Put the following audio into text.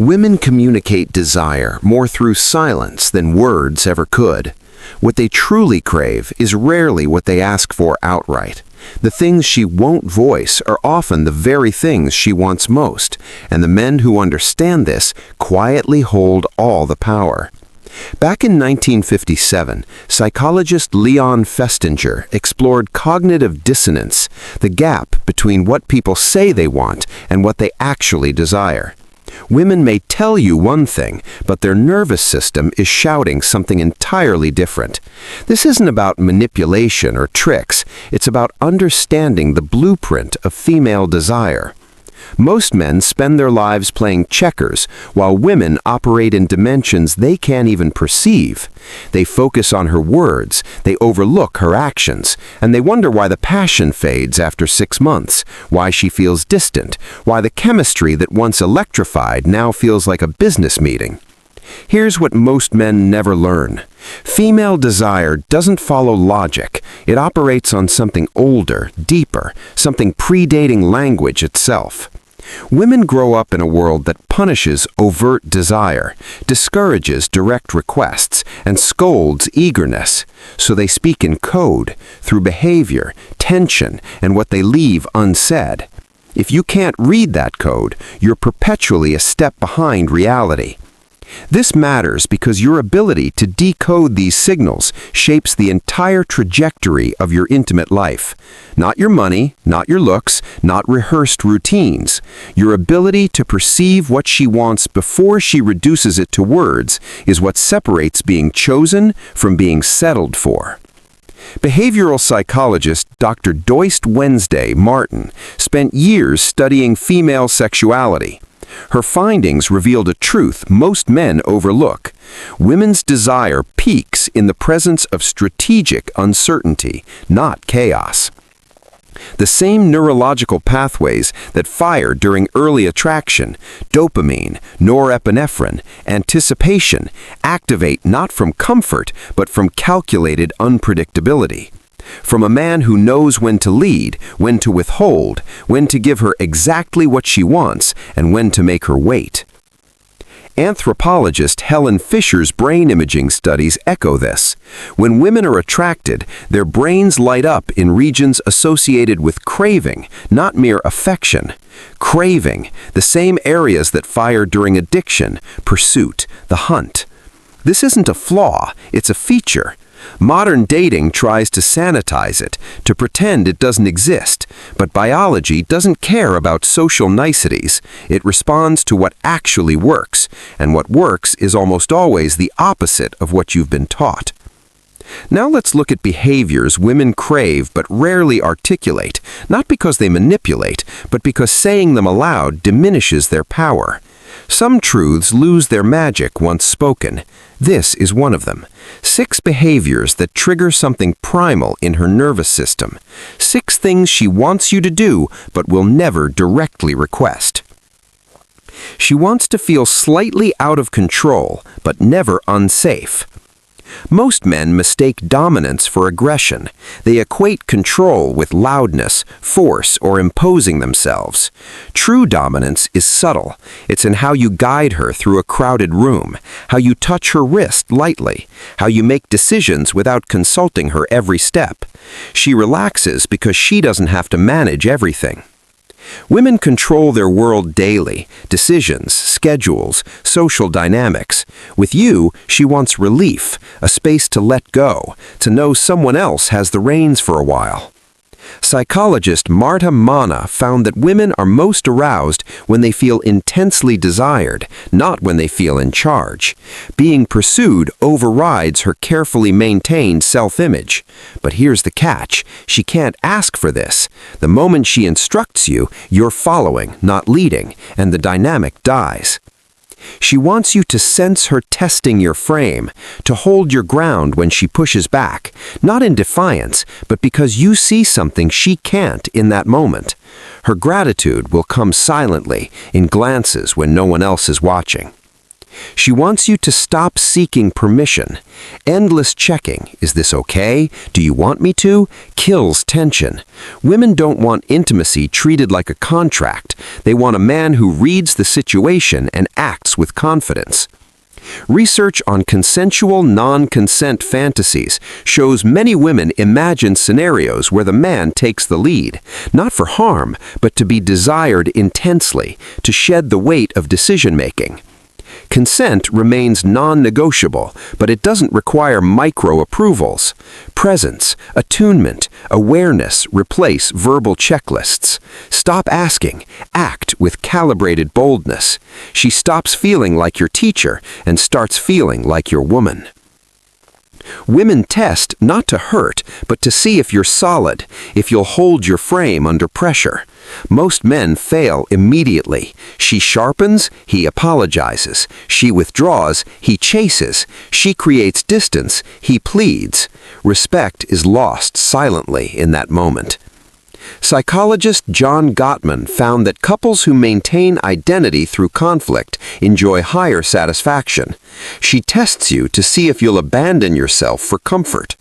Women communicate desire more through silence than words ever could. What they truly crave is rarely what they ask for outright. The things she won't voice are often the very things she wants most, and the men who understand this quietly hold all the power. Back in 1957, psychologist Leon Festinger explored cognitive dissonance, the gap between what people say they want and what they actually desire. Women may tell you one thing, but their nervous system is shouting something entirely different. This isn't about manipulation or tricks, it's about understanding the blueprint of female desire. Most men spend their lives playing checkers, while women operate in dimensions they can't even perceive. They focus on her words, they overlook her actions, and they wonder why the passion fades after 6 months, why she feels distant, why the chemistry that once electrified now feels like a business meeting. Here's what most men never learn. Female desire doesn't follow logic. It operates on something older, deeper, something predating language itself. Women grow up in a world that punishes overt desire, discourages direct requests, and scolds eagerness. So they speak in code, through behavior, tension, and what they leave unsaid. If you can't read that code, you're perpetually a step behind reality. This matters because your ability to decode these signals shapes the entire trajectory of your intimate life. Not your money, not your looks, not rehearsed routines. Your ability to perceive what she wants before she reduces it to words is what separates being chosen from being settled for. Behavioral psychologist Dr. Doist Wednesday Martin spent years studying female sexuality. Her findings revealed a truth most men overlook. Women's desire peaks in the presence of strategic uncertainty, not chaos. The same neurological pathways that fire during early attraction, dopamine, norepinephrine, anticipation, activate not from comfort but from calculated unpredictability. From a man who knows when to lead, when to withhold, when to give her exactly what she wants, and when to make her wait. Anthropologist Helen Fisher's brain imaging studies echo this. When women are attracted, their brains light up in regions associated with craving, not mere affection. Craving, the same areas that fire during addiction, pursuit, the hunt. This isn't a flaw, it's a feature. Modern dating tries to sanitize it, to pretend it doesn't exist, but biology doesn't care about social niceties. It responds to what actually works, and what works is almost always the opposite of what you've been taught. Now let's look at behaviors women crave but rarely articulate, not because they manipulate, but because saying them aloud diminishes their power. Some truths lose their magic once spoken. This is one of them. 6 behaviors that trigger something primal in her nervous system. 6 things she wants you to do but will never directly request. She wants to feel slightly out of control, but never unsafe. Most men mistake dominance for aggression. They equate control with loudness, force, or imposing themselves. True dominance is subtle. It's in how you guide her through a crowded room, how you touch her wrist lightly, how you make decisions without consulting her every step. She relaxes because she doesn't have to manage everything. Women control their world daily, decisions, schedules, social dynamics. With you, she wants relief, a space to let go, to know someone else has the reins for a while. Psychologist Marta Mana found that women are most aroused when they feel intensely desired, not when they feel in charge. Being pursued overrides her carefully maintained self-image. But here's the catch. She can't ask for this. The moment she instructs you, you're following, not leading, and the dynamic dies. She wants you to sense her testing your frame, to hold your ground when she pushes back, not in defiance, but because you see something she can't in that moment. Her gratitude will come silently, in glances when no one else is watching. She wants you to stop seeking permission. Endless checking, is this okay? Do you want me to? Kills tension. Women don't want intimacy treated like a contract. They want a man who reads the situation and acts with confidence. Research on consensual non-consent fantasies shows many women imagine scenarios where the man takes the lead, not for harm, but to be desired intensely, to shed the weight of decision-making. Consent remains non-negotiable, but it doesn't require micro-approvals. Presence, attunement, awareness replace verbal checklists. Stop asking, act with calibrated boldness. She stops feeling like your teacher and starts feeling like your woman. Women test not to hurt, but to see if you're solid, if you'll hold your frame under pressure. Most men fail immediately. She sharpens, he apologizes. She withdraws, he chases. She creates distance, he pleads. Respect is lost silently in that moment. Psychologist John Gottman found that couples who maintain identity through conflict enjoy higher satisfaction. She tests you to see if you'll abandon yourself for comfort.